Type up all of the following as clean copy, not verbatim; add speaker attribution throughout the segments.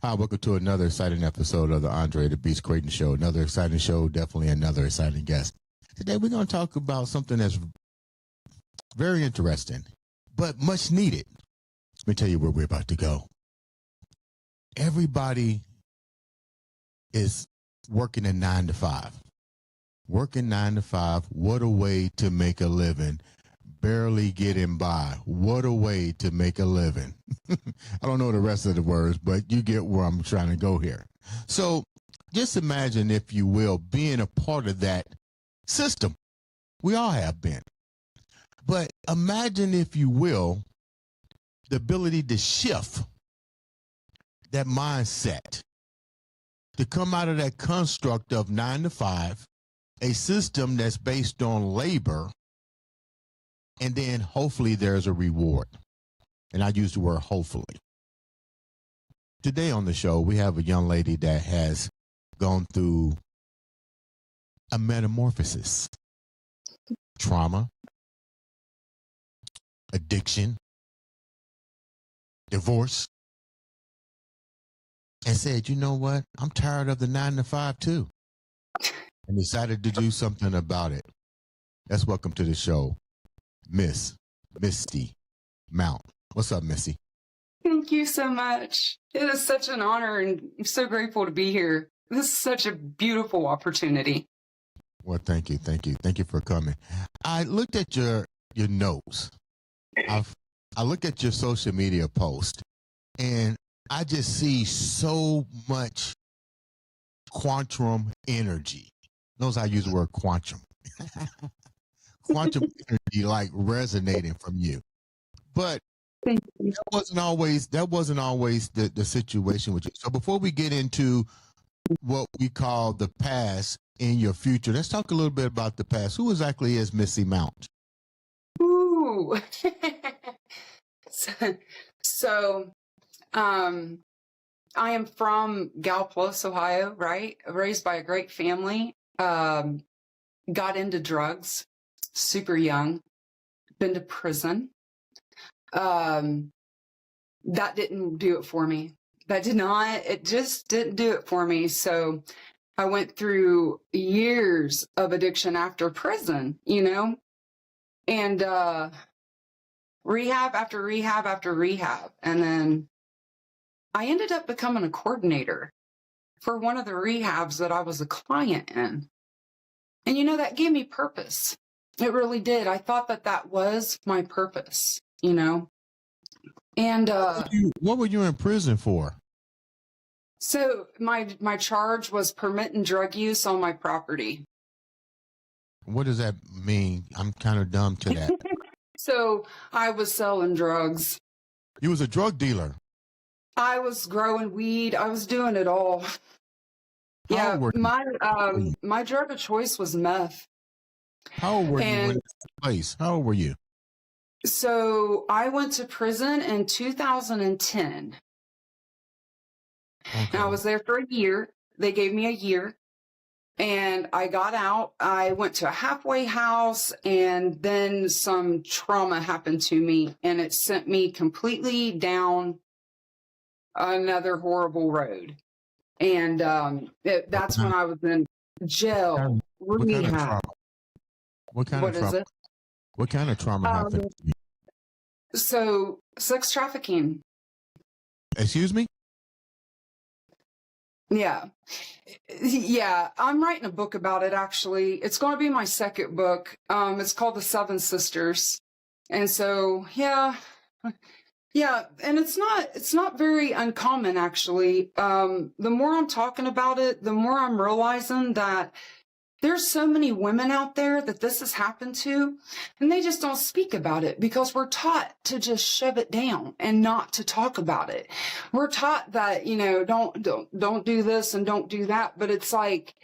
Speaker 1: Hi, welcome to another exciting episode of the Andre The Beast Crayton Show. Another exciting show, definitely another exciting guest. Today we're going to talk about something that's very interesting, but much needed. Let me tell you where we're about to go. Everybody is working a 9 to 5. Working 9 to 5, what a way to make a living. Barely getting by. What a way to make a living. I don't know the rest of the words, but you get where I'm trying to go here. So just imagine, if you will, being a part of that system. We all have been. But imagine, if you will, the ability to shift that mindset, to come out of that construct of 9 to 5, a system that's based on labor, and then hopefully there's a reward. And I use the word hopefully. Today on the show, we have a young lady that has gone through a metamorphosis, trauma, addiction, divorce, and said, you know what? I'm tired of the 9 to 5 too. And decided to do something about it. Let's welcome to the show, Miss Misty Mount. What's up, Missy?
Speaker 2: Thank you so much. It is such an honor, and I'm so grateful to be here. This is such a beautiful opportunity.
Speaker 1: Well, thank you. Thank you for coming. I looked at your notes. I looked at your social media post, and I just see so much quantum energy. Notice I use the word quantum. Quantum energy, like, resonating from you. But
Speaker 2: Thank you.
Speaker 1: that wasn't always the situation with you. So before we get into what we call the past in your future, let's talk a little bit about the past. Who exactly is Misty Mount?
Speaker 2: Ooh. so, I am from Gallipolis, Ohio, right? Raised by a great family. Got into drugs super young. Been to prison. That didn't do it for me. It just didn't do it for me. So I went through years of addiction after prison, and rehab after rehab after rehab. And then I ended up becoming a coordinator for one of the rehabs that I was a client in. And, that gave me purpose. It really did. I thought that was my purpose, And
Speaker 1: What were you in prison for?
Speaker 2: So my charge was permitting drug use on my property.
Speaker 1: What does that mean? I'm kind of dumb to that.
Speaker 2: So I was selling drugs.
Speaker 1: You was a drug dealer.
Speaker 2: I was growing weed. I was doing it all.
Speaker 1: How old were you?
Speaker 2: My drug of choice was meth.
Speaker 1: How old were you when it took place? How old were you?
Speaker 2: So I went to prison in 2010.
Speaker 1: Okay.
Speaker 2: And I was there for a year. They gave me a year. And I got out. I went to a halfway house, and then some trauma happened to me, and it sent me completely down another horrible road. And that's when I was in jail.
Speaker 1: What kind of trauma? What kind of trauma happened to you?
Speaker 2: So, sex trafficking.
Speaker 1: Excuse me?
Speaker 2: Yeah. I'm writing a book about it, actually. It's going to be my second book. It's called The Seven Sisters. And so, yeah. And it's not very uncommon, actually. The more I'm talking about it, the more I'm realizing that there's so many women out there that this has happened to, and they just don't speak about it because we're taught to just shove it down and not to talk about it. We're taught that, don't do this and don't do that. But it's like,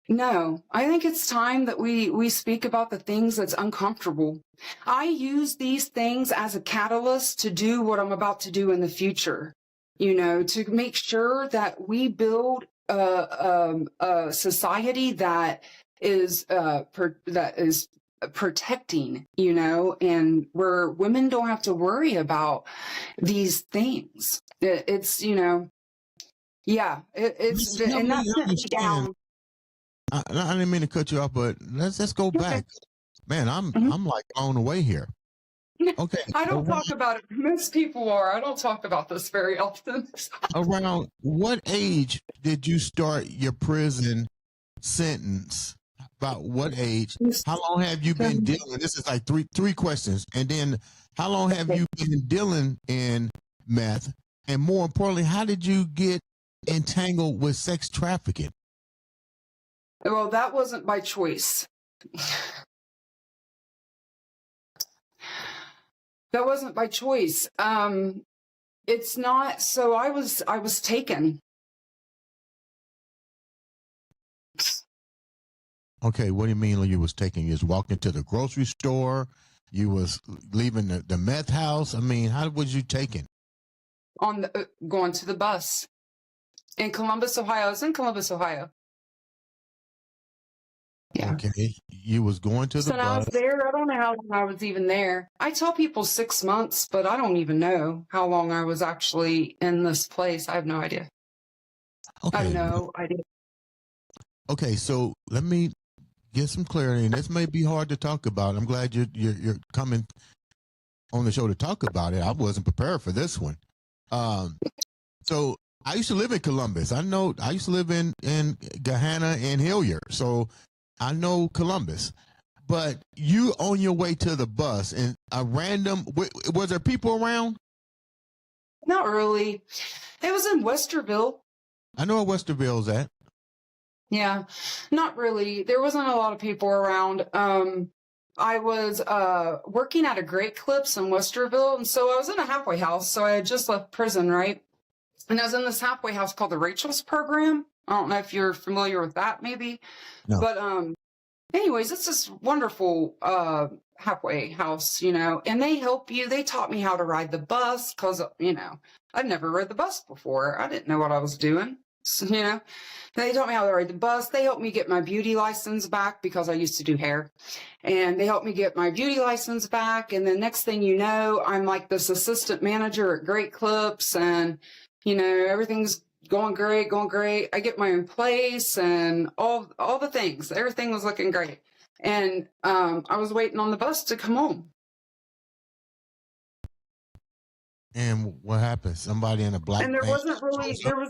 Speaker 2: no, I think it's time that we speak about the things that's uncomfortable. I use these things as a catalyst to do what I'm about to do in the future, to make sure that we build a society that is protecting, and where women don't have to worry about these things. It's Yeah,
Speaker 1: Listen, help
Speaker 2: and
Speaker 1: me
Speaker 2: that sent me
Speaker 1: understand.
Speaker 2: down.
Speaker 1: I didn't mean to cut you off, but let's go
Speaker 2: Okay.
Speaker 1: back. Man,
Speaker 2: Mhm.
Speaker 1: I'm like blown away here. Okay,
Speaker 2: I don't
Speaker 1: around,
Speaker 2: talk about it. Most people are. I don't talk about this very often.
Speaker 1: around what age did you start your prison sentence? About what age? How long have you been dealing? This is like three questions, and then how long have you been dealing in meth? And more importantly, how did you get entangled with sex trafficking?
Speaker 2: Well, that wasn't by choice. That wasn't by choice. It's not. So I was taken.
Speaker 1: Okay, what do you mean you was taking? You was walking to the grocery store? You was leaving the meth house? I mean, how was you taken?
Speaker 2: On the going to the bus in Columbus, Ohio. I was in Columbus, Ohio. Yeah.
Speaker 1: Okay, you was going to the
Speaker 2: So I was
Speaker 1: bus.
Speaker 2: there. I don't know how long I was even there. I tell people 6 months, but I don't even know how long I was actually in this place. I have no idea. I have
Speaker 1: Okay,
Speaker 2: no idea.
Speaker 1: okay. So let me get some clarity, and this may be hard to talk about. I'm glad you're coming on the show to talk about it. I wasn't prepared for this one. So I used to live in Columbus. I know I used to live in Gahanna and Hilliard, so I know Columbus. But you on your way to the bus and a random was there people around?
Speaker 2: Not really. It was in Westerville.
Speaker 1: I know where Westerville's at.
Speaker 2: Yeah, not really. There wasn't a lot of people around. I was working at a Great Clips in Westerville, and so I was in a halfway house. So I had just left prison, right? And I was in this halfway house called the Rachel's Program. I don't know if you're familiar with that, maybe.
Speaker 1: No.
Speaker 2: But anyways, it's this wonderful halfway house, and they help you. They taught me how to ride the bus because, I'd never rode the bus before. I didn't know what I was doing. So, they taught me how to ride the bus. They helped me get my beauty license back because I used to do hair. And they helped me get my beauty license back. And then next thing you know, I'm like this assistant manager at Great Clips, and, everything's going great. I get my own place and all the things. Everything was looking great. And I was waiting on the bus to come home.
Speaker 1: And what happened? Somebody in a black
Speaker 2: And there was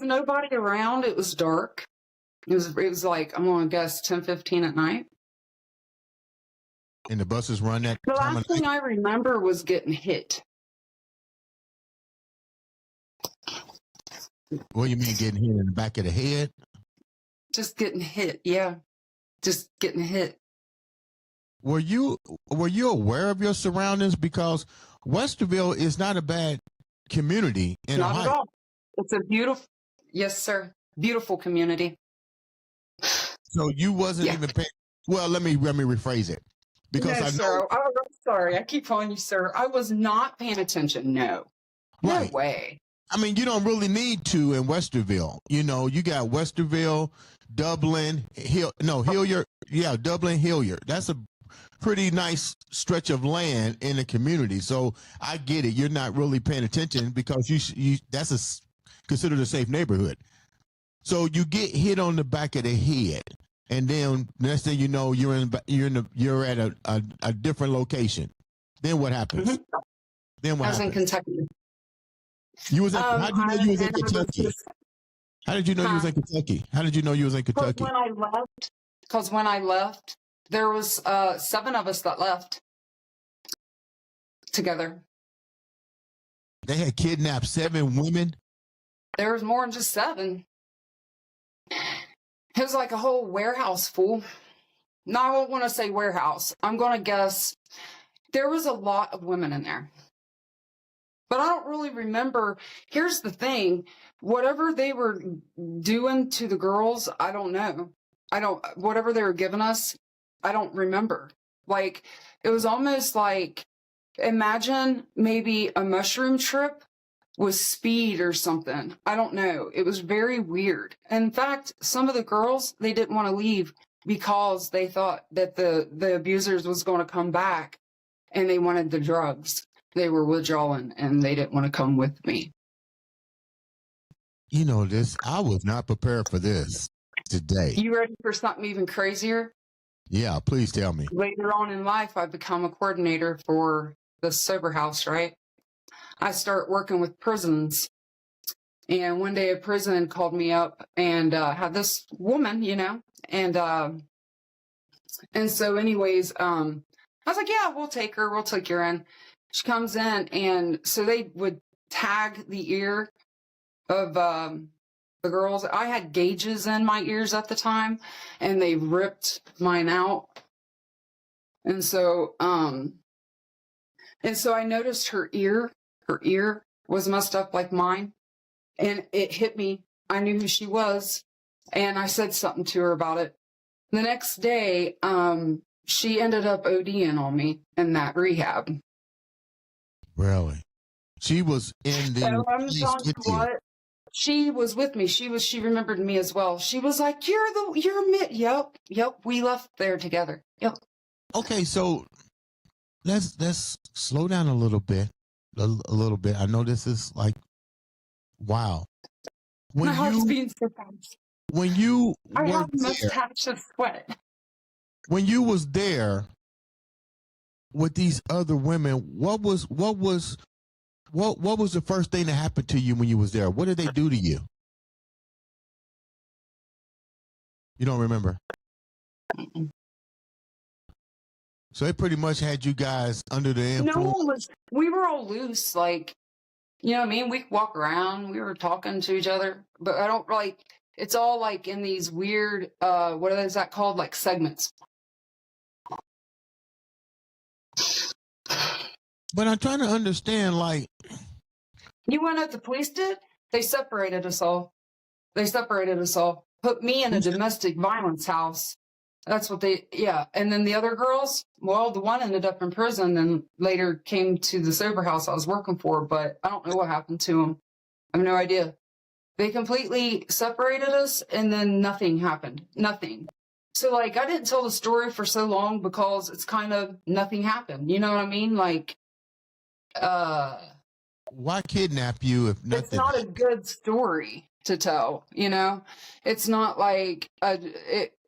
Speaker 2: nobody around. It was dark. It was like, I'm going to guess 10:15 at night.
Speaker 1: And the buses run that
Speaker 2: The
Speaker 1: time
Speaker 2: last
Speaker 1: of
Speaker 2: thing
Speaker 1: night?
Speaker 2: I remember was getting hit.
Speaker 1: What do you mean getting hit in the back of the head?
Speaker 2: Just getting hit. Yeah. Just getting hit.
Speaker 1: Were you aware of your surroundings? Because Westerville is not a bad community in
Speaker 2: Not
Speaker 1: Ohio.
Speaker 2: at all. It's a beautiful, yes, sir. Beautiful community.
Speaker 1: So you wasn't
Speaker 2: Yeah.
Speaker 1: even paying. Well, let me rephrase it, because
Speaker 2: No,
Speaker 1: I know.
Speaker 2: sir. I'm sorry. I keep calling you sir. I was not paying attention. No.
Speaker 1: Right.
Speaker 2: No way.
Speaker 1: I mean, you don't really need to in Westerville. You got Westerville, Dublin, Hilliard. Yeah, Dublin, Hilliard. That's a pretty nice stretch of land in the community. So I get it. You're not really paying attention because you that's considered a safe neighborhood. So you get hit on the back of the head, and then next thing you know, you're at a different location. Then what happens?
Speaker 2: Mhm.
Speaker 1: Then what
Speaker 2: I was in
Speaker 1: happens?
Speaker 2: Kentucky.
Speaker 1: You was in, how did you know you was in
Speaker 2: and I was
Speaker 1: Kentucky?
Speaker 2: just-
Speaker 1: How did you know you was in Kentucky? How did you know you was in Kentucky?
Speaker 2: Because when I left, there was 7 of us that left together.
Speaker 1: They had kidnapped 7 women.
Speaker 2: There was more than just 7. It was like a whole warehouse full. No, I won't want to say warehouse. I'm going to guess there was a lot of women in there. But I don't really remember. Here's the thing. Whatever they were doing to the girls, I don't know. Whatever they were giving us, I don't remember. Like, it was almost like, imagine maybe a mushroom trip with speed or something. I don't know. It was very weird. In fact, some of the girls, they didn't want to leave because they thought that the abusers was going to come back, and they wanted the drugs. They were withdrawing and they didn't want to come with me.
Speaker 1: You know this. I was not prepared for this today.
Speaker 2: You ready for something even crazier?
Speaker 1: Yeah, please tell me.
Speaker 2: Later on in life, I become a coordinator for the sober house, right? I start working with prisons. And one day a prison called me up and had this woman, and so anyways, I was like, yeah, we'll take her. We'll take her in. She comes in, and so they would tag the ear of the girls. I had gauges in my ears at the time, and they ripped mine out. And so I noticed her ear was messed up like mine, and it hit me. I knew who she was, and I said something to her about it. The next day, she ended up ODing on me in that rehab.
Speaker 1: Really? She was in the
Speaker 2: So I'm
Speaker 1: place
Speaker 2: telling
Speaker 1: with
Speaker 2: you
Speaker 1: you.
Speaker 2: what, she was with me. She remembered me as well. She was like, you're Mitt. Yep. We left there together. Yep.
Speaker 1: Okay, so let's slow down a little bit. A little bit. I know this is like, wow.
Speaker 2: My heart's beating so fast.
Speaker 1: When you
Speaker 2: I
Speaker 1: were
Speaker 2: have a
Speaker 1: there,
Speaker 2: mustache of sweat.
Speaker 1: when you was there with these other women, what was the first thing that happened to you when you was there? What did they do to you? You don't remember? So they pretty much had you guys under the influence.
Speaker 2: No one was. We were all loose, like, you know what I mean? We could walk around. We were talking to each other, but I don't like. It's all like in these weird. What is that called? Like segments.
Speaker 1: But I'm trying to understand, like,
Speaker 2: You want to know what the police did? They separated us all. Put me in a domestic violence house. That's what yeah. And then the other girls, well, the one ended up in prison and later came to the sober house I was working for, but I don't know what happened to them. I have no idea. They completely separated us and then nothing happened. Nothing. So, like, I didn't tell the story for so long because it's kind of nothing happened. You know what I mean? Like,
Speaker 1: why kidnap you if nothing?
Speaker 2: It's not a good story to tell, you know? It's not like,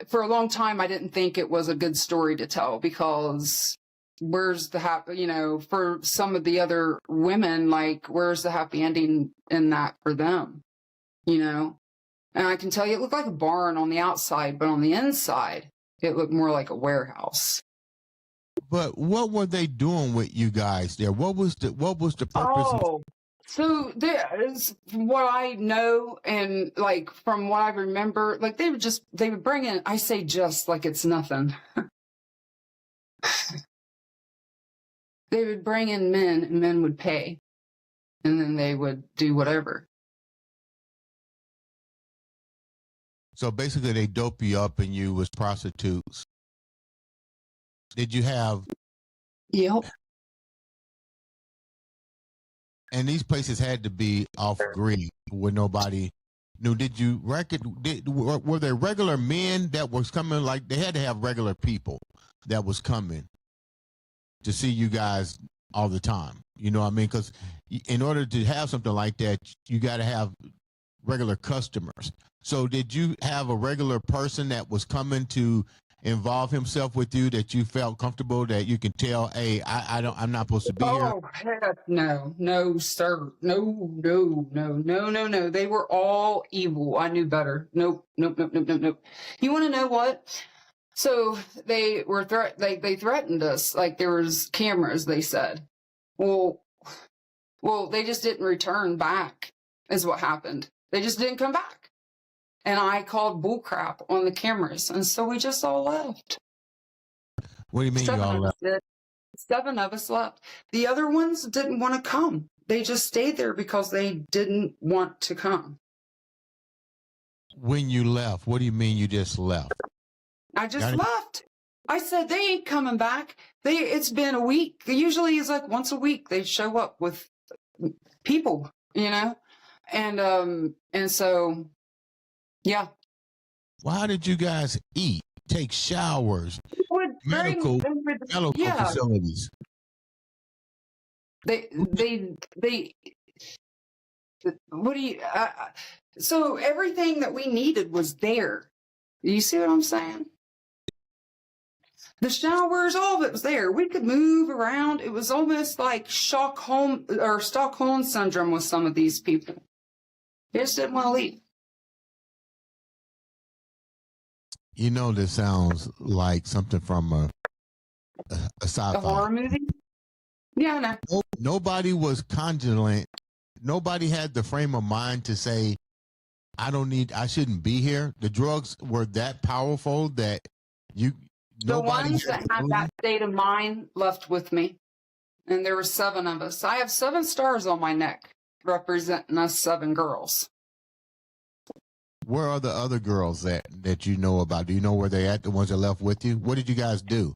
Speaker 2: for a long time, I didn't think it was a good story to tell because where's the happy, for some of the other women, like, where's the happy ending in that for them, And I can tell you, it looked like a barn on the outside, but on the inside, it looked more like a warehouse.
Speaker 1: But what were they doing with you guys there? What was the purpose?
Speaker 2: Oh, so there is what I know, and like from what I remember, like they would bring in. I say just like it's nothing. They would bring in men, and men would pay, and then they would do whatever.
Speaker 1: So basically, they dope you up, and you was prostitutes. Did you have?
Speaker 2: Yep.
Speaker 1: And these places had to be off grid where nobody knew. Did you were there regular men that was coming? Like they had to have regular people that was coming to see you guys all the time. You know what I mean? Because in order to have something like that, you got to have regular customers. So did you have a regular person that was coming to involve himself with you that you felt comfortable, that you can tell, hey, I'm not supposed to be here?
Speaker 2: Oh, heck no, sir. No. They were all evil. I knew better. Nope. You want to know what? So they were they threatened us. Like there was cameras, they said. Well, they just didn't return back is what happened. They just didn't come back. And I called bullcrap on the cameras. And so we just all left.
Speaker 1: What do you mean you all left?
Speaker 2: 7 of us left. The other ones didn't want to come. They just stayed there because they didn't want to come.
Speaker 1: When you left, what do you mean you just left?
Speaker 2: I just left. I said, they ain't coming back. It's been a week. Usually it's like once a week they show up with people, And so, yeah.
Speaker 1: Well, how did you guys eat, take showers, medical facilities?
Speaker 2: They What do you? So everything that we needed was there. You see what I'm saying? The showers, all of it was there. We could move around. It was almost like Stockholm syndrome with some of these people. They just didn't want to leave.
Speaker 1: You know, this sounds like something from a sci-fi.
Speaker 2: A horror movie? Yeah, I know.
Speaker 1: Nobody was conjulant. Nobody had the frame of mind to say, I shouldn't be here. The drugs were that powerful that
Speaker 2: the ones that had that state of mind left with me. And there were 7 of us. I have 7 stars on my neck representing us 7 girls.
Speaker 1: Where are the other girls that you know about? Do you know where they at? The ones that left with you? What did you guys do?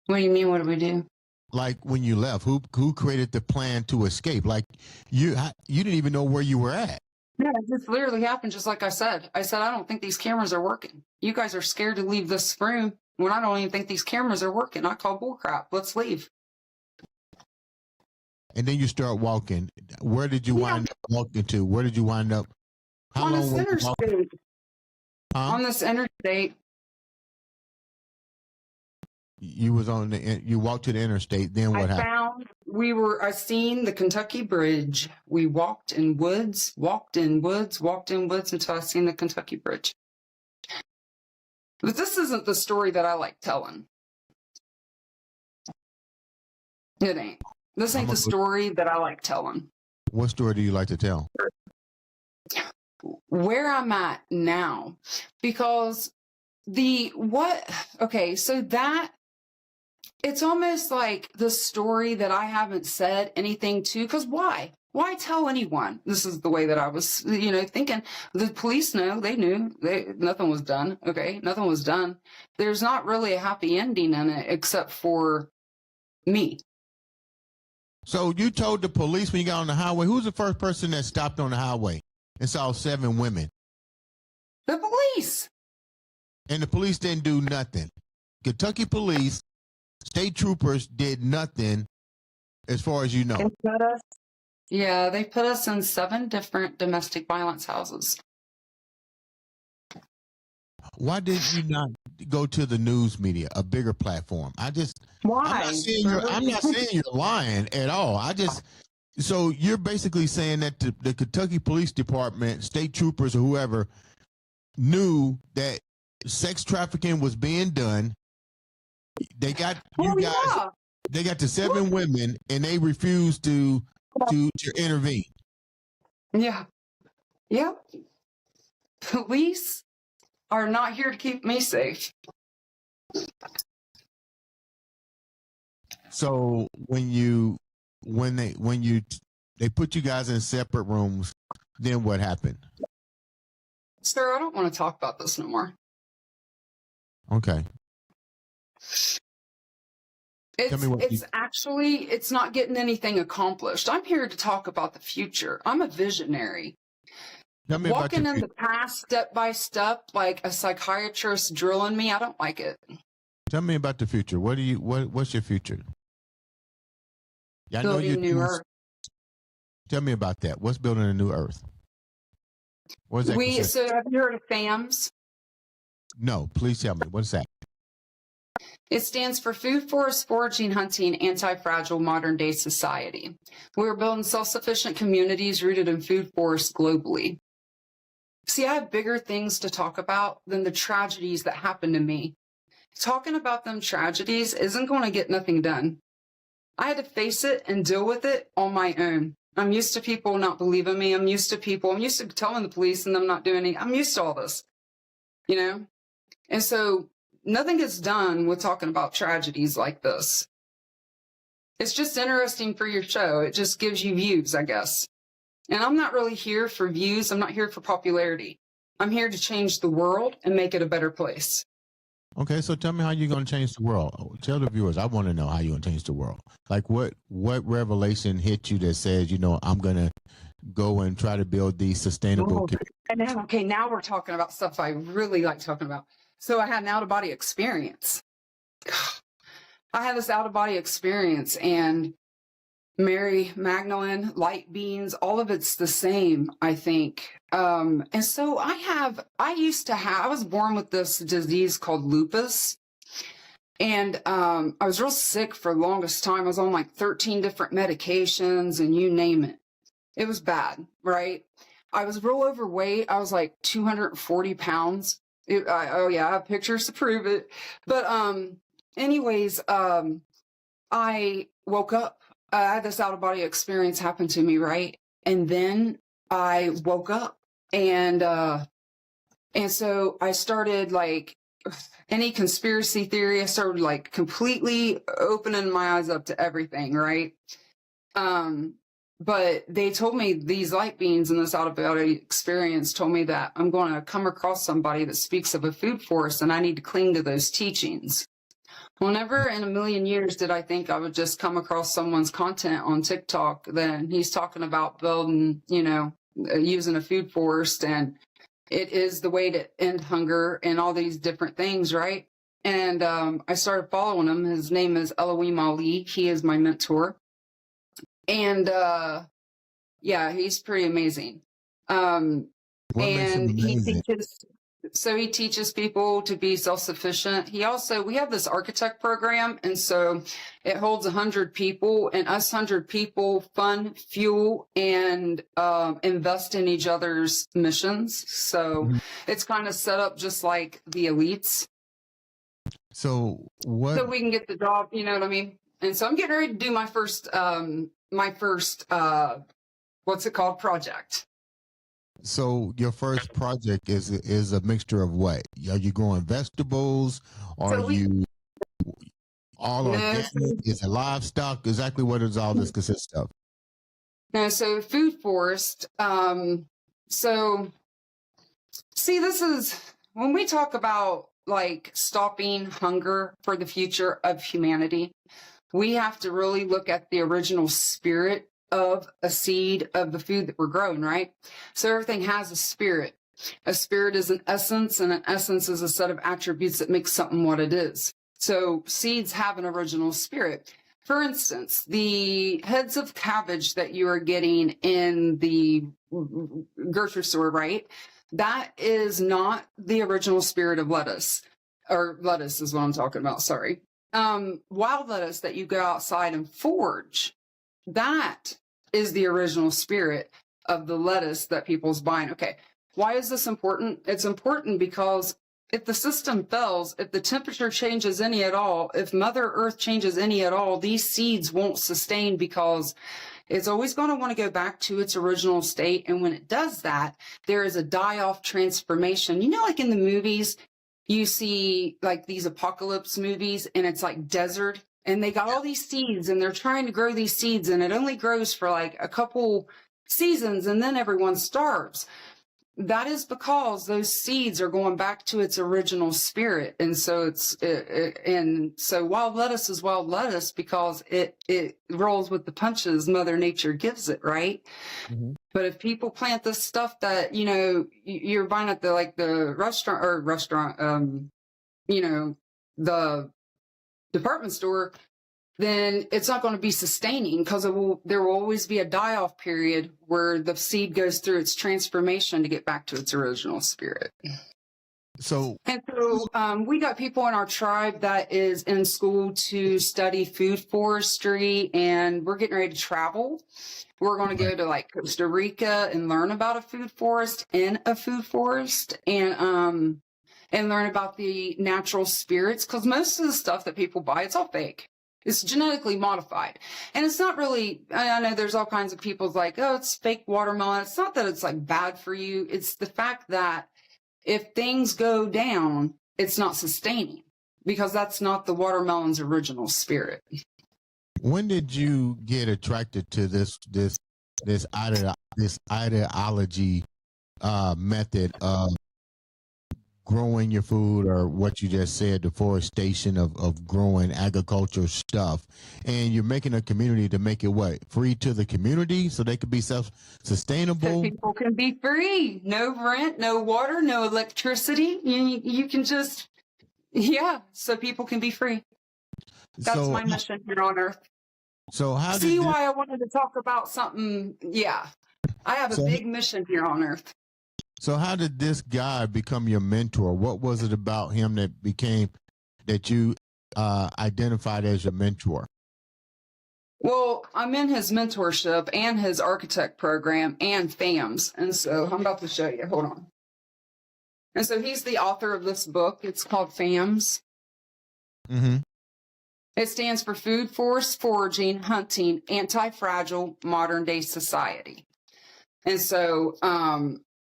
Speaker 2: What do you mean? What did we do?
Speaker 1: Like when you left, who created the plan to escape? Like you didn't even know where you were at.
Speaker 2: Yeah, this literally happened just like I said. I said, I don't think these cameras are working. You guys are scared to leave this room when I don't even think these cameras are working. I call bullcrap. Let's leave.
Speaker 1: And then you start walking. Where did you wind up walking to? Where did you wind up? How
Speaker 2: on
Speaker 1: long
Speaker 2: this
Speaker 1: were you
Speaker 2: interstate.
Speaker 1: Huh?
Speaker 2: On this interstate.
Speaker 1: You walked to the interstate. Then what happened?
Speaker 2: I seen the Kentucky Bridge. We walked in woods until I seen the Kentucky Bridge. But this isn't the story that I like telling. It ain't. This ain't the story that I like telling.
Speaker 1: What story do you like to tell?
Speaker 2: Where I'm at now. Because it's almost like the story that I haven't said anything to, because why? Why tell anyone? This is the way that I was, thinking. The police know, they knew, nothing was done, okay? Nothing was done. There's not really a happy ending in it except for me.
Speaker 1: So you told the police when you got on the highway, who's the first person that stopped on the highway and saw 7 women?
Speaker 2: The police.
Speaker 1: And the police didn't do nothing. Kentucky police, state troopers did nothing as far as you know.
Speaker 2: They put us in 7 different domestic violence houses.
Speaker 1: Why did you not go to the news media, a bigger platform?
Speaker 2: Why?
Speaker 1: I'm not saying you're lying at all. So you're basically saying that the Kentucky Police Department, state troopers or whoever, knew that sex trafficking was being done. They got you guys. Yeah. They got the 7 women, and they refused to intervene.
Speaker 2: Yeah. Yep. Police are not here to keep me safe.
Speaker 1: So when they put you guys in separate rooms, then what happened?
Speaker 2: Sir, I don't want to talk about this no more.
Speaker 1: Okay.
Speaker 2: It's not getting anything accomplished. I'm here to talk about the future. I'm a visionary. Walking in the past step by step like a psychiatrist drilling me, I don't like it.
Speaker 1: Tell me about the future. What's your future? Yeah,
Speaker 2: building new Earth.
Speaker 1: Tell me about that. What's building a new Earth? What is that?
Speaker 2: So have you heard of FAMS?
Speaker 1: No, please tell me. What's that?
Speaker 2: It stands for Food, Forest, Foraging, Hunting, Anti-Fragile Modern Day Society. We're building self-sufficient communities rooted in food forests globally. See, I have bigger things to talk about than the tragedies that happened to me. Talking about them tragedies isn't going to get nothing done. I had to face it and deal with it on my own. I'm used to people not believing me. I'm used to telling the police and them not doing anything. I'm used to all this, And so nothing gets done with talking about tragedies like this. It's just interesting for your show. It just gives you views, I guess. And I'm not really here for views. I'm not here for popularity. I'm here to change the world and make it a better place.
Speaker 1: Okay, so tell me how you're going to change the world. Tell the viewers, I want to know how you're going to change the world. Like what revelation hit you that says, I'm going to go and try to build these sustainable...
Speaker 2: Okay, now we're talking about stuff I really like talking about. So I had an out-of-body experience. I had this out-of-body experience, and Mary Magdalene, light beans, all of it's the same, I think. And so I was born with this disease called lupus. And I was real sick for the longest time. I was on like 13 different medications and you name it. It was bad, right? I was real overweight. I was like 240 pounds. Oh yeah, I have pictures to prove it. But anyways, I woke up. I had this out of body experience happen to me, right? And then I woke up, and so I started like any conspiracy theory. I started like completely opening my eyes up to everything, right? But they told me, these light beings and this out of body experience told me that I'm going to come across somebody that speaks of a food forest, and I need to cling to those teachings. Well, never in a million years did I think I would just come across someone's content on TikTok. Then he's talking about building, using a food forest, and it is the way to end hunger and all these different things, right? And I started following him. His name is Elohim Ali. He is my mentor. And yeah, he's pretty amazing.
Speaker 1: What makes him
Speaker 2: And
Speaker 1: amazing?
Speaker 2: he teaches people to be self-sufficient. We have this architect program, and so it holds 100 people, and us 100 people fund, fuel, and invest in each other's missions. So it's kind of set up just like the elites.
Speaker 1: So
Speaker 2: So we can get the job, you know what I mean? And so I'm getting ready to do my first what's it called, project.
Speaker 1: So your first project is a mixture of what? Are you growing vegetables? Are you all organic? Is it livestock? Exactly what does all this consist of?
Speaker 2: No, so food forest. So see, this is when we talk about like stopping hunger for the future of humanity, we have to really look at the original spirit of a seed of the food that we're growing, right? So everything has a spirit. A spirit is an essence, and an essence is a set of attributes that make something what it is. So seeds have an original spirit. For instance, the heads of cabbage that you are getting in the grocery store, right? That is not the original spirit of lettuce, or lettuce is what I'm talking about, sorry. Wild lettuce that you go outside and forage, that is the original spirit of the lettuce that people's buying. Okay, why is this important? It's important because if the system fails, if the temperature changes any at all, if Mother Earth changes any at all, these seeds won't sustain, because it's always going to want to go back to its original state. And when it does that, there is a die-off transformation. Like in the movies, you see like these apocalypse movies, and it's like desert, and they got all these seeds, and they're trying to grow these seeds, and it only grows for like a couple seasons, and then everyone starves. That is because those seeds are going back to its original spirit. And so so wild lettuce is wild lettuce because it rolls with the punches Mother Nature gives it, right? Mm-hmm. But if people plant this stuff that, you're buying at the restaurant, the department store, then it's not going to be sustaining, because there will always be a die-off period where the seed goes through its transformation to get back to its original spirit. So we got people in our tribe that is in school to study food forestry, and we're getting ready to travel. We're going to go to like Costa Rica and learn about a food forest in a food forest, and learn about the natural spirits, because most of the stuff that people buy, it's all fake. It's genetically modified. And it's not really, I know there's all kinds of people like, oh, it's fake watermelon. It's not that it's like bad for you. It's the fact that if things go down, it's not sustaining, because that's not the watermelon's original spirit.
Speaker 1: When did you get attracted to this ideology method of growing your food, or what you just said, deforestation of growing agricultural stuff, and you're making a community to make it what? Free to the community so they could be self-sustainable? So
Speaker 2: people can be free. No rent, no water, no electricity. You can just, so people can be free. That's my mission here on Earth.
Speaker 1: So how
Speaker 2: See
Speaker 1: did
Speaker 2: why I wanted to talk about something? Yeah. I have a
Speaker 1: so
Speaker 2: big mission here on earth.
Speaker 1: so how did this guy become your mentor? What was it about him that you identified as your mentor?
Speaker 2: Well, I'm in his mentorship and his architect program and FAMS. And so I'm about to show you. Hold on. And so he's the author of this book. It's called FAMS.
Speaker 1: Mm-hmm.
Speaker 2: It stands for Food Force Foraging, Hunting, Anti-Fragile Modern Day Society. And so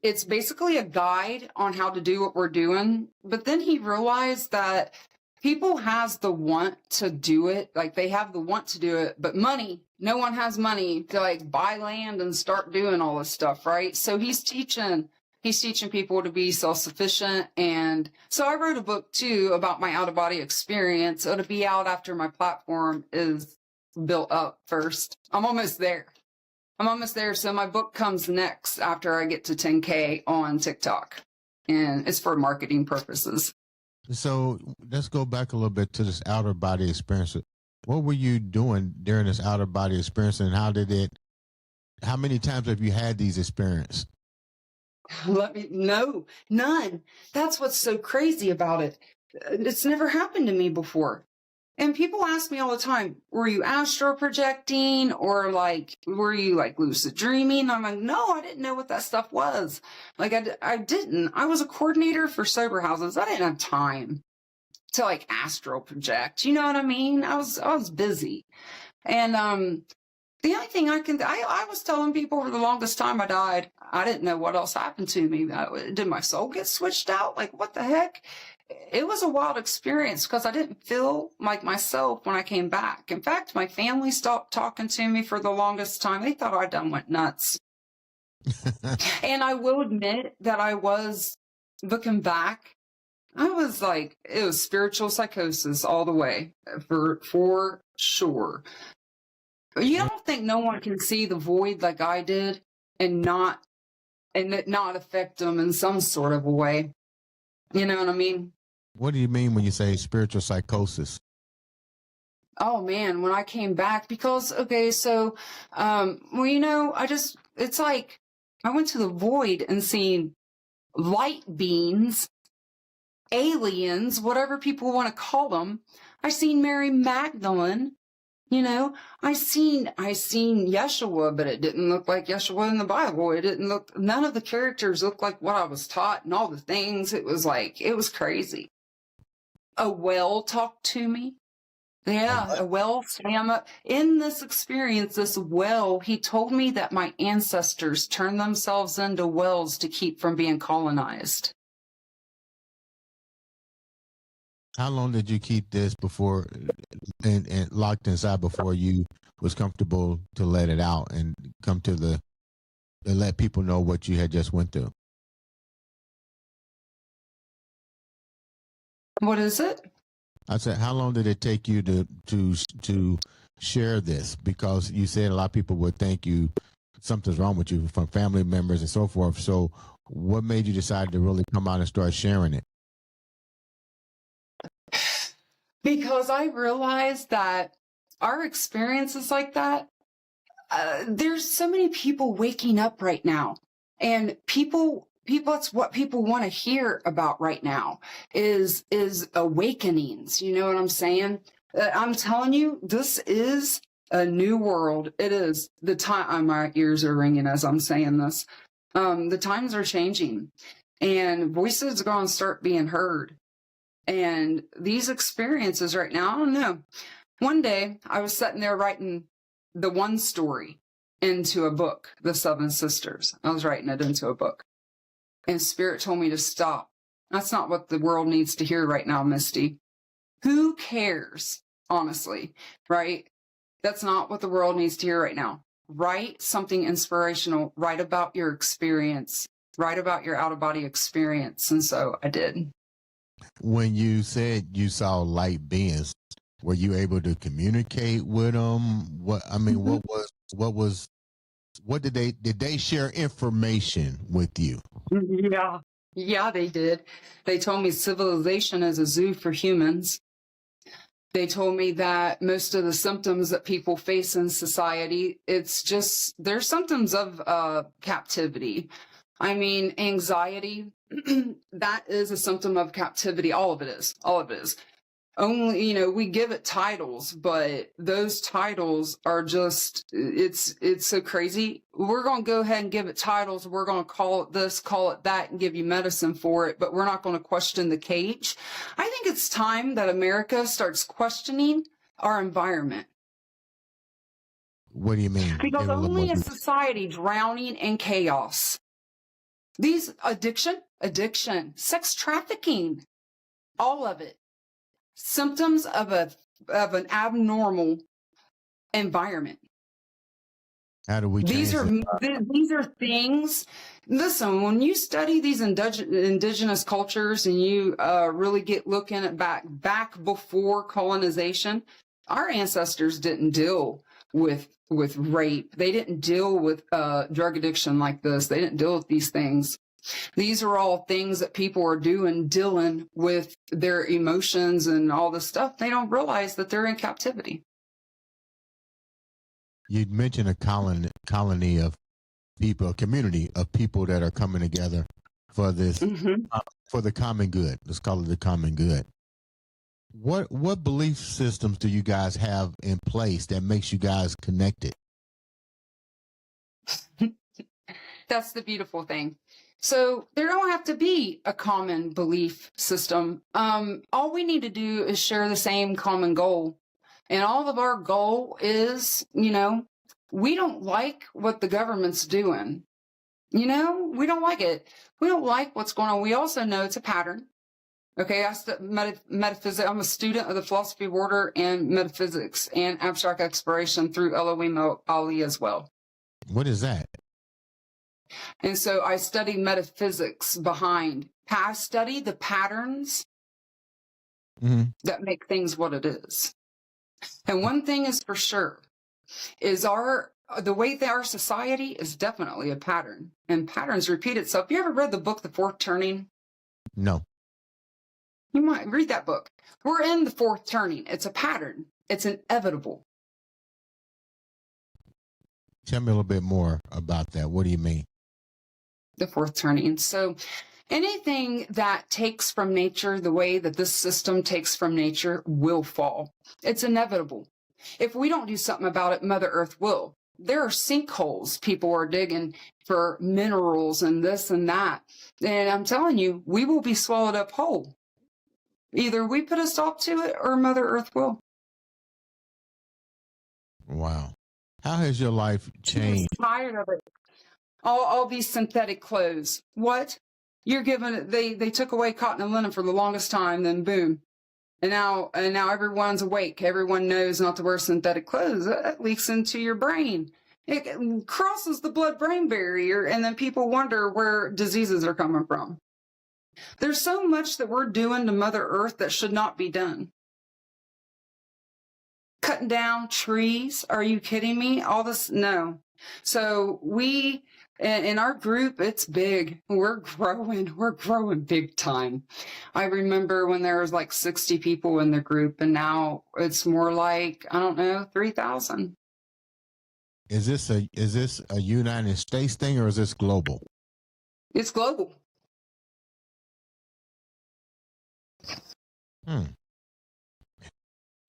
Speaker 2: it's basically a guide on how to do what we're doing. But then he realized that people has the want to do it. Like they have the want to do it, but money, no one has money to like buy land and start doing all this stuff, right? So he's teaching people to be self-sufficient. And so I wrote a book too about my out-of-body experience. It'll be out after my platform is built up first. I'm almost there. So my book comes next after I get to 10K on TikTok. And it's for marketing purposes.
Speaker 1: So let's go back a little bit to this outer body experience. What were you doing during this outer body experience, and how many times have you had these experiences?
Speaker 2: No, none. That's what's so crazy about it. It's never happened to me before. And people ask me all the time, were you astral projecting or were you lucid dreaming? I'm like, no, I didn't know what that stuff was. I didn't. I was a coordinator for sober houses. I didn't have time to astral project. You know what I mean? I was busy. And, the only thing I was telling people for the longest time I died, I didn't know what else happened to me. Did my soul get switched out? What the heck? It was a wild experience because I didn't feel like myself when I came back. In fact, my family stopped talking to me for the longest time. They thought I done went nuts. And I will admit that I was looking back. I was it was spiritual psychosis all the way for sure. You don't think no one can see the void like I did and it not affect them in some sort of a way? You know what I mean?
Speaker 1: What do you mean when you say spiritual psychosis?
Speaker 2: Oh man, when I came back, because, okay, so, it's like I went to the void and seen light beings, aliens, whatever people want to call them. I seen Mary Magdalene. I seen Yeshua, but it didn't look like Yeshua in the Bible. None of the characters looked like what I was taught and all the things. It was crazy. A well talked to me. Yeah, a well swam up. In this experience, this well, he told me that my ancestors turned themselves into wells to keep from being colonized.
Speaker 1: How long did you keep this before and locked inside before you was comfortable to let it out and come to and let people know what you had just went through?
Speaker 2: What is it?
Speaker 1: I said, how long did it take you to share this? Because you said a lot of people would think something's wrong with you from family members and so forth. So what made you decide to really come out and start sharing it?
Speaker 2: Because I realized that our experiences like that, there's so many people waking up right now, and people, it's what people want to hear about right now is awakenings. You know what I'm saying? I'm telling you, this is a new world. It is the time. My ears are ringing as I'm saying this. The times are changing, and voices are going to start being heard. And these experiences right now, I don't know. One day I was sitting there writing the one story into a book, The Seven Sisters. I was writing it into a book. And Spirit told me to stop. That's not what the world needs to hear right now, Misty. Who cares, honestly, right? That's not what the world needs to hear right now. Write something inspirational. Write about your experience. Write about your out-of-body experience. And so I did.
Speaker 1: When you said you saw light beings, were you able to communicate with them? What did they share information with you?
Speaker 2: Yeah, they did. They told me civilization is a zoo for humans. They told me that most of the symptoms that people face in society, they're symptoms of captivity. I mean, anxiety, that is a symptom of captivity. All of it is. All of it is. Only, we give it titles, but those titles are just, it's so crazy. We're going to go ahead and give it titles. We're going to call it this, call it that, and give you medicine for it, but we're not going to question the cage. I think it's time that America starts questioning our environment.
Speaker 1: What do you mean?
Speaker 2: Because only a society drowning in chaos. These addiction, sex trafficking, all of it. Symptoms of an abnormal environment.
Speaker 1: How do we change
Speaker 2: these are things. Listen, when you study these indigenous cultures and you really get looking at back before colonization, our ancestors didn't deal with rape. They didn't deal with drug addiction like this. They didn't deal with these things. These are all things that people are dealing with their emotions and all this stuff. They don't realize that they're in captivity.
Speaker 1: You mentioned a colony of people, a community of people that are coming together for this, for the common good. Let's call it the common good. What belief systems do you guys have in place that makes you guys connected?
Speaker 2: That's the beautiful thing. So there don't have to be a common belief system. All we need to do is share the same common goal. And all of our goal is, we don't like what the government's doing. We don't like it. We don't like what's going on. We also know it's a pattern. Okay, I study metaphysics. I'm a student of the philosophy of order and metaphysics and abstract exploration through Elohim Ali as well.
Speaker 1: What is that?
Speaker 2: And so I study metaphysics behind. I study the patterns that make things what it is. And one thing is for sure, is the way that our society is definitely a pattern. And patterns repeat itself. You ever read the book, The Fourth Turning?
Speaker 1: No.
Speaker 2: You might read that book. We're in the fourth turning. It's a pattern. It's inevitable.
Speaker 1: Tell me a little bit more about that. What do you mean?
Speaker 2: The fourth turning. So anything that takes from nature the way that this system takes from nature will fall. It's inevitable. If we don't do something about it, Mother Earth will. There are sinkholes people are digging for minerals and this and that. And I'm telling you, we will be swallowed up whole. Either we put a stop to it or Mother Earth will.
Speaker 1: Wow. How has your life changed?
Speaker 2: I'm tired of it. All these synthetic clothes. What? You're given, they took away cotton and linen for the longest time, then boom. And now everyone's awake. Everyone knows not to wear synthetic clothes. That leaks into your brain. It crosses the blood-brain barrier, and then people wonder where diseases are coming from. There's so much that we're doing to Mother Earth that should not be done. Cutting down trees. Are you kidding me? All this? No. So we, in our group, it's big. We're growing big time. I remember when there was like 60 people in the group, and now it's more like, 3,000.
Speaker 1: Is this a United States thing or is this global?
Speaker 2: It's global.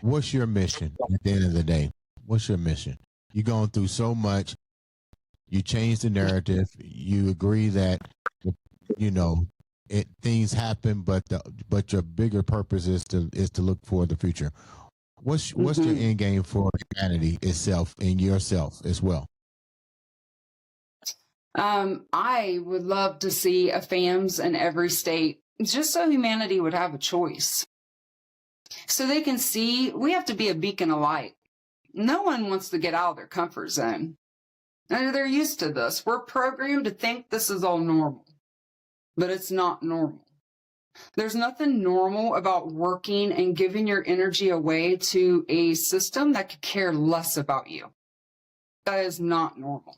Speaker 1: What's your mission at the end of the day? What's your mission? You're going through so much. You change the narrative. You agree that, things happen, but your bigger purpose is to look for the future. What's your end game for humanity itself and yourself as well?
Speaker 2: I would love to see a FAMS in every state, just so humanity would have a choice. So they can see we have to be a beacon of light. No one wants to get out of their comfort zone. They're used to this. We're programmed to think this is all normal, but it's not normal. There's nothing normal about working and giving your energy away to a system that could care less about you. That is not normal.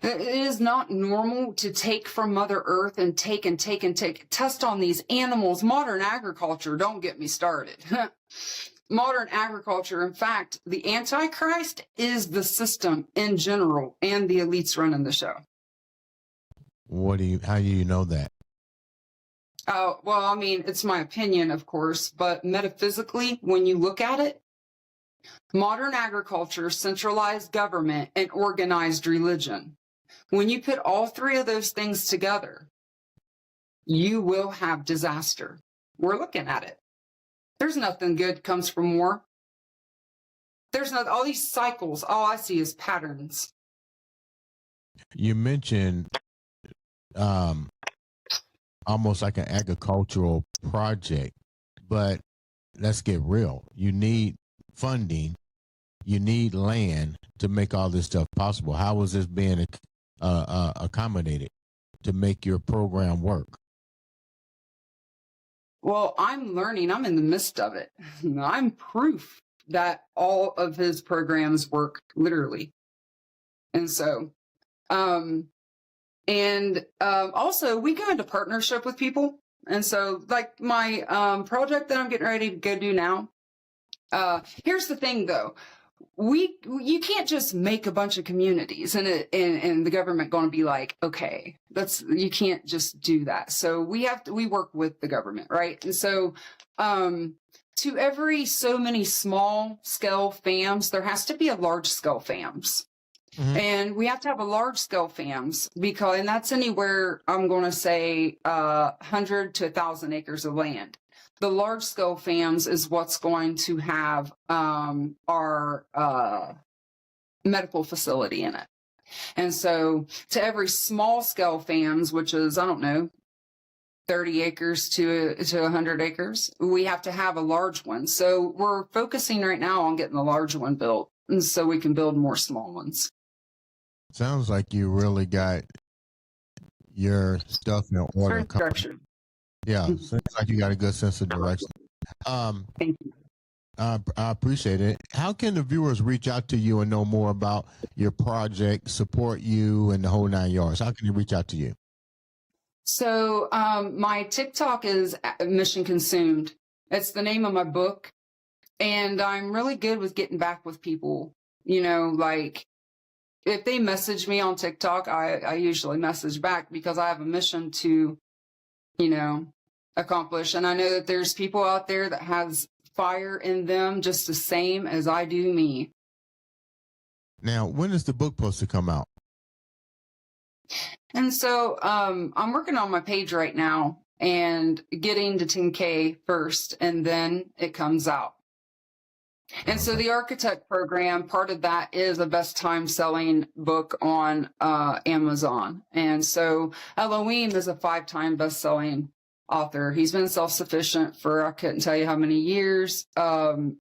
Speaker 2: It is not normal to take from Mother Earth and take and take and take, test on these animals. Modern agriculture, don't get me started. Modern agriculture, in fact, the Antichrist is the system in general and the elites running the show.
Speaker 1: How do you know that?
Speaker 2: Well, I mean, it's my opinion, of course, but metaphysically, when you look at it, modern agriculture, centralized government, and organized religion. When you put all three of those things together, you will have disaster. We're looking at it. There's nothing good comes from war. There's not all these cycles. All I see is patterns.
Speaker 1: You mentioned almost like an agricultural project, but let's get real. You need funding. You need land to make all this stuff possible. How is this being accommodated to make your program work?
Speaker 2: Well, I'm learning. I'm in the midst of it. I'm proof that all of his programs work literally. And so, also we go into partnership with people. And so like my project that I'm getting ready to go do now, here's the thing though. You can't just make a bunch of communities and the government going to be like, okay, you can't just do that. So we work with the government, right? And so, to every so many small scale FAMs, there has to be a large scale FAMs. Mm-hmm. And we have to have a large scale FAMs and that's anywhere, I'm going to say, 100 to 1,000 acres of land. The large scale FAMs is what's going to have our medical facility in it. And so to every small scale FAMs, which is, I don't know, 30 acres to 100 acres, we have to have a large one. So we're focusing right now on getting the large one built, and so we can build more small ones.
Speaker 1: Sounds like you really got your stuff in order.
Speaker 2: Structured.
Speaker 1: Yeah, seems like you got a good sense of direction.
Speaker 2: Thank you.
Speaker 1: I appreciate it. How can the viewers reach out to you and know more about your project, support you, and the whole 9 yards? How can they reach out to you?
Speaker 2: So my TikTok is Mission Consumed. It's the name of my book. And I'm really good with getting back with people. You know, like if they message me on TikTok, I usually message back because I have a mission to, accomplish. And I know that there's people out there that has fire in them just the same as I do me.
Speaker 1: Now, when is the book supposed to come out?
Speaker 2: And so I'm working on my page right now and getting to 10K first, and then it comes out. And so the Architect program, part of that is a best time selling book on Amazon. And so Elohim is a 5-time best selling author. He's been self-sufficient for, I couldn't tell you how many years.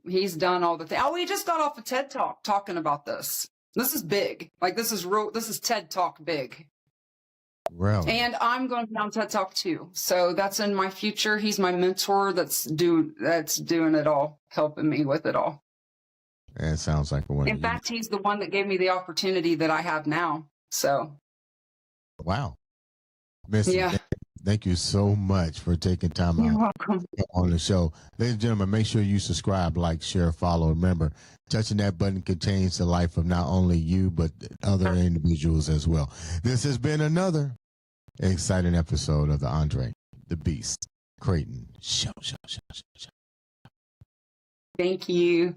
Speaker 2: He's done all the things. Oh, he just got off a TED Talk talking about this. This is big. Like this is TED Talk big.
Speaker 1: Really?
Speaker 2: And I'm going to be on TED Talk too. So that's in my future. He's my mentor that's doing it all, helping me with it all.
Speaker 1: It sounds like a one.
Speaker 2: In fact, he's the one that gave me the opportunity that I have now. So.
Speaker 1: Wow. Misty,
Speaker 2: yeah.
Speaker 1: Thank you so much for taking time
Speaker 2: You're
Speaker 1: out
Speaker 2: welcome.
Speaker 1: on the show. Ladies and gentlemen, make sure you subscribe, like, share, follow. Remember, touching that button can change the life of not only you, but other individuals as well. This has been another exciting episode of the Andre the Beast Crayton Show.
Speaker 2: Thank you.